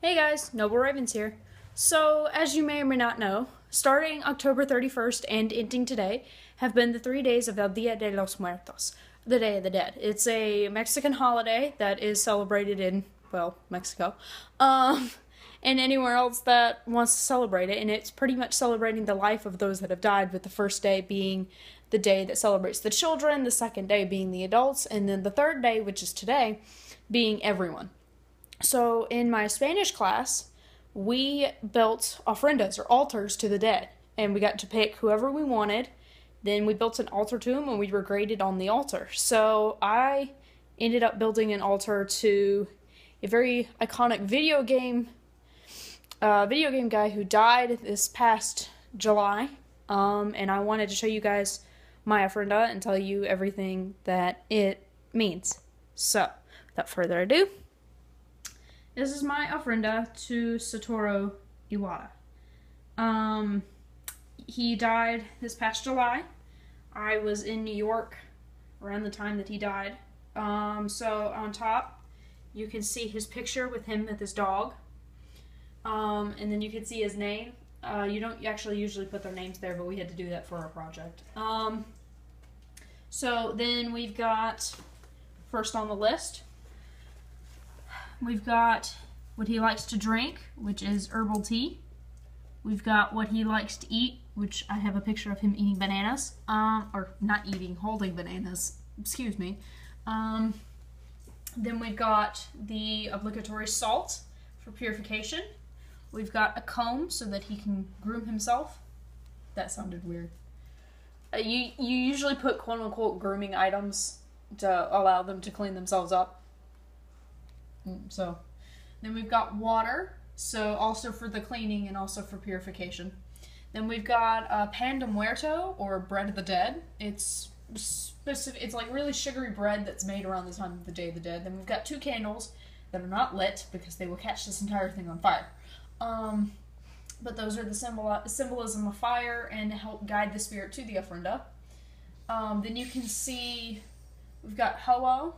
Hey guys, Noble Ravens here. So, as you may or may not know, starting October 31st and ending today have been the 3 days of El Dia de los Muertos, the Day of the Dead. It's a Mexican holiday that is celebrated in, well, Mexico, and anywhere else that wants to celebrate it, and it's pretty much celebrating the life of those that have died, with the first day being the day that celebrates the children, the second day being the adults, and then the third day, which is today, being everyone. So in my Spanish class, we built ofrendas, or altars, to the dead. And we got to pick whoever we wanted. Then we built an altar to them, and we were graded on the altar. So I ended up building an altar to a very iconic video game guy who died this past July. And I wanted to show you guys my ofrenda and tell you everything that it means. So, without further ado, this is my ofrenda to Satoru Iwata. He died this past July. I was in New York around the time that he died. So on top, you can see his picture with him with his dog. And then you can see his name. You don't actually usually put their names there, but we had to do that for our project. So then we've got, first on the list, we've got what he likes to drink, which is herbal tea. We've got what he likes to eat, which I have a picture of him eating bananas. Or not eating, holding bananas. Excuse me. Then we've got the obligatory salt for purification. We've got a comb so that he can groom himself. That sounded weird. You usually put quote-unquote grooming items to allow them to clean themselves up. So, then we've got water, so also for the cleaning and also for purification. Then we've got pan de muerto, or bread of the dead. It's specific. It's like really sugary bread that's made around the time of the Day of the Dead. Then we've got 2 candles that are not lit because they will catch this entire thing on fire. But those are the symbolism of fire and help guide the spirit to the ofrenda. Then you can see we've got hello,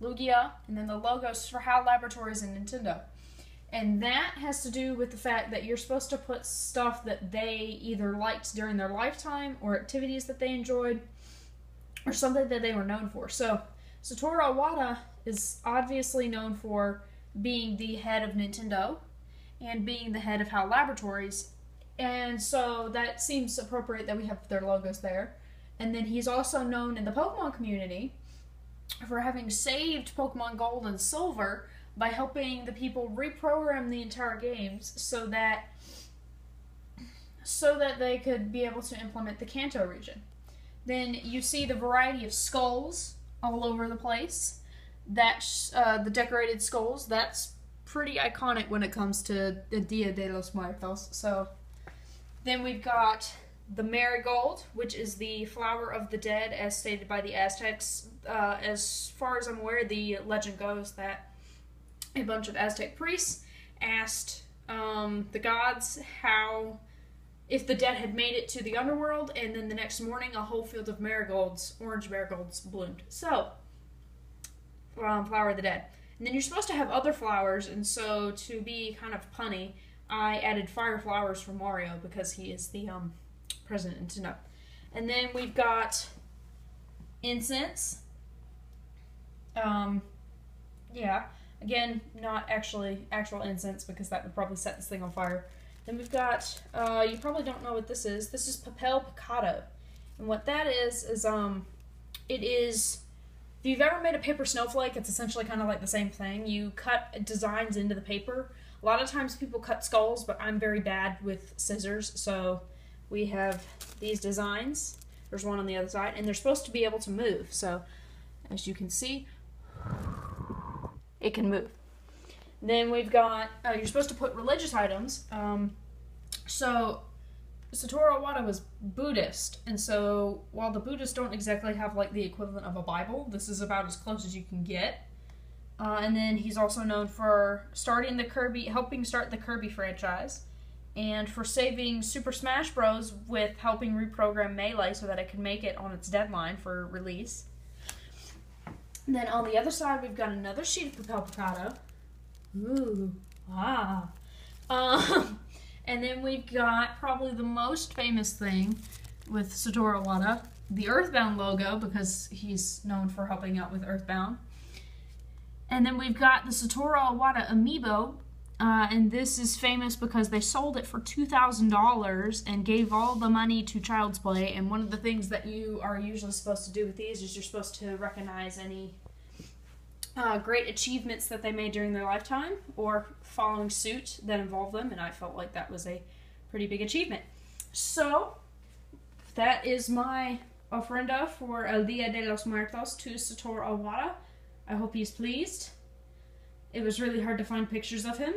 Lugia, and then the logos for HAL Laboratories and Nintendo. And that has to do with the fact that you're supposed to put stuff that they either liked during their lifetime, or activities that they enjoyed, or something that they were known for. So, Satoru Iwata is obviously known for being the head of Nintendo and being the head of HAL Laboratories, and so that seems appropriate that we have their logos there. And then he's also known in the Pokemon community for having saved Pokemon Gold and Silver by helping the people reprogram the entire games so that they could be able to implement the Kanto region. Then you see the variety of skulls all over the place. That's the decorated skulls. That's pretty iconic when it comes to the Dia de los Muertos. So then we've got the marigold, which is the flower of the dead, as stated by the Aztecs. As far as I'm aware, the legend goes that a bunch of Aztec priests asked the gods how, if the dead had made it to the underworld, and then the next morning a whole field of marigolds, orange marigolds, bloomed. So, flower of the dead. And then you're supposed to have other flowers, and so to be kind of punny, I added fire flowers for Mario because he is the President Nintendo. And then we've got incense. Yeah, again, not actually actual incense because that would probably set this thing on fire. Then we've got, you probably don't know what this is. This is papel picado. And what that is it is, if you've ever made a paper snowflake, it's essentially kind of like the same thing. You cut designs into the paper. A lot of times people cut skulls, but I'm very bad with scissors, so we have these designs. There's one on the other side, and they're supposed to be able to move. So, as you can see, it can move. Then we've got, you're supposed to put religious items. So, Satoru Iwata was Buddhist, and so while the Buddhists don't exactly have like the equivalent of a Bible, this is about as close as you can get. And then he's also known for helping start the Kirby franchise, and for saving Super Smash Bros. With helping reprogram Melee so that it can make it on its deadline for release. And then on the other side, we've got another sheet of papel picado. Ooh, Ah. And then we've got probably the most famous thing with Satoru Iwata, the Earthbound logo, because he's known for helping out with Earthbound. And then we've got the Satoru Iwata amiibo, and this is famous because they sold it for $2,000 and gave all the money to Child's Play. And one of the things that you are usually supposed to do with these is you're supposed to recognize any great achievements that they made during their lifetime or following suit that involved them, and I felt like that was a pretty big achievement. So, that is my ofrenda for El Dia de Los Muertos to Satoru Iwata. I hope he's pleased. It was really hard to find pictures of him.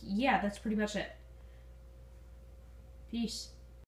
Yeah, that's pretty much it. Peace.